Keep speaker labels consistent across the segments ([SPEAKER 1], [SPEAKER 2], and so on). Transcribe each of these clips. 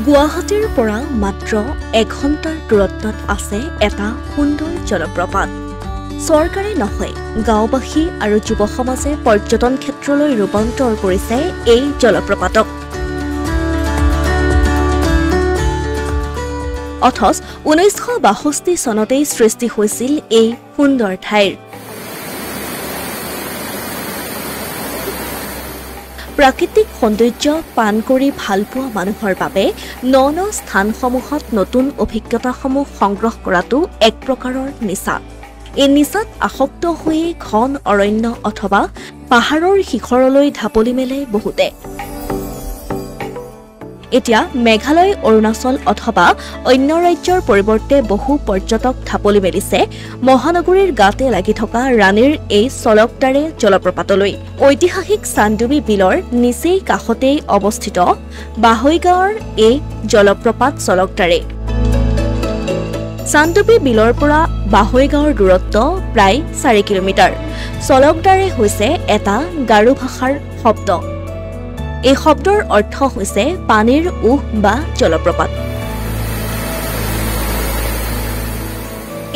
[SPEAKER 1] গুৱাহাটীৰ পৰা মাত্ৰ 1 ঘণ্টাৰ দূৰত্বত আছে এটা সুন্দৰ জলপ্ৰপাত। চৰকাৰে নহয়, গাঁওবাসী আৰু যুৱ সমাজে পৰ্যটন ক্ষেত্ৰলৈ ৰূপান্তৰ কৰিছে এই জলপ্ৰপাতক। অথচ 1962 চনতেই সৃষ্টি হৈছিল এই সুন্দৰ ঠাইৰ। প্ৰাকৃতিক সৌন্দৰ্য পান কৰি ভালপোৱা মানুহৰ বাবে ন স্থানসমূহত নতুন অভিজ্ঞতাসমূহ সংগ্ৰহ কৰাটো এক প্ৰকাৰৰ নিচা। এই নিচাত আসক্ত হৈয়ে ঘন অৰণ্য অথবা পাহাৰৰ শিখৰলৈ ঢাপলি মেলে বহুতে। এতিয়া মেঘালয়, অৰুণাচল অথবা অন্য ৰাজ্যৰ পৰিৱৰ্তে বহু পৰ্যটক ঢাপলি মেলিছে মহানগৰীৰ গাতে লাগি থকা ৰাণীৰ এই চলকদাৰে জলপ্ৰপাতলৈ। ঐতিহাসিক চান্দুবি বিলৰ নিচেই কাষতেই অৱস্থিত বাহৈ গাঁৱৰ এই জলপ্ৰপাত চলকদাৰে। চান্দুবি বিলৰ পৰা বাহৈ গাঁৱৰ দূৰত্ব প্ৰায় 4 কিলোমিটাৰ। চলকদাৰে হৈছে এটা গাৰো ভাষাৰ শব্দ। এই শব্দৰ অৰ্থ হৈছে পানীৰ উহ বা জলপ্ৰপাত।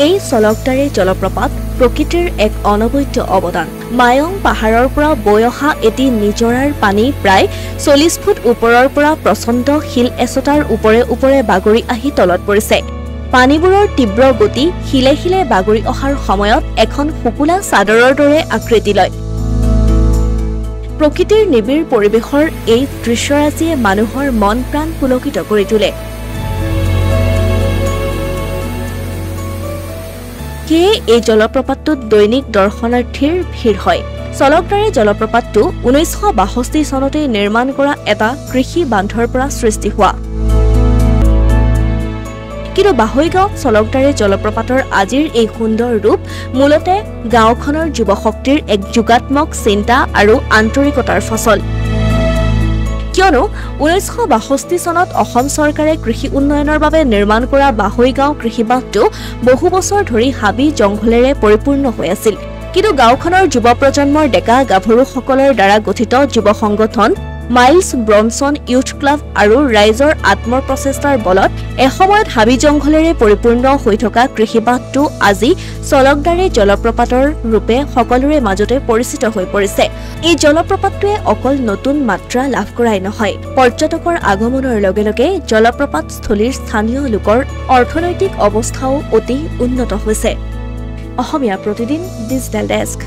[SPEAKER 1] এই চলকদাৰে জলপ্ৰপাত প্ৰকৃতিৰ এক অনবদ্য অৱদান। মায়ং পাহাৰৰ পৰা বৈ অহা এটি নিজৰাৰ পানী প্ৰায় 40 ফুট ওপৰৰ পৰা প্ৰচণ্ড শিল এচটাৰ ওপৰে ওপৰে বাগৰি আহি তলত পৰিছে। পানীবোৰৰ তীব্ৰ গতি শিলে শিলে বাগৰি অহাৰ সময়ত এখন শুকুলা চাদৰৰ দৰে আকৃতি লয়। প্ৰকৃতিৰ নিবিড় পৰিৱেশৰ এই দৃশ্যৰাজিয়ে মানুহৰ মন প্ৰাণ পুলকিত কৰি তোলে। সেয়ে এই জলপ্ৰপাতটোত দৈনিক দৰ্শনাৰ্থীৰ ভিৰ হয়। চলকদাৰে জলপ্ৰপাতটো 1962 চনতেই নিৰ্মাণ কৰা এটা কৃষি বান্ধৰ পৰা সৃষ্টি হোৱা। কিন্তু বাহৈ গাঁৱত চলকদাৰে জলপ্ৰপাতৰ আজিৰ এই সুন্দৰ ৰূপ মূলতে গাঁওখনৰ যুৱশক্তিৰ এক যোগাত্মক চিন্তা আৰু আন্তৰিকতাৰ ফচল। কিয়নো 1962 চনত অসম চৰকাৰে কৃষি উন্নয়নৰ বাবে নিৰ্মাণ কৰা বাহৈ গাঁও কৃষিবান্ধটো বহু বছৰ ধৰি হাবি জংঘলেৰে পৰিপূৰ্ণ হৈ আছিল। কিন্তু গাঁওখনৰ যুৱ প্ৰজন্মৰ ডেকা গাভৰুসকলৰ দ্বাৰা গঠিত যুৱ সংগঠন মাইলছ ব্ৰনছন ইউথ ক্লাব আৰু ৰাইজৰ আত্মপ্ৰচেষ্টাৰ বলত এসময়ত হাবি জংঘলেৰে পৰিপূৰ্ণ হৈ থকা কৃষিবান্ধটো আজি চলকদাৰে জলপ্ৰপাতৰ ৰূপে সকলোৰে মাজতে পৰিচিত হৈ পৰিছে। এই জলপ্ৰপাতটোৱে অকল নতুন মাত্ৰা লাভ কৰাই নহয়, পৰ্যটকৰ আগমনৰ লগে লগে জলপ্ৰপাত স্থলীৰ স্থানীয় লোকৰ অৰ্থনৈতিক অৱস্থাও অতি উন্নত হৈছে। Asomiya Pratidin digital desk.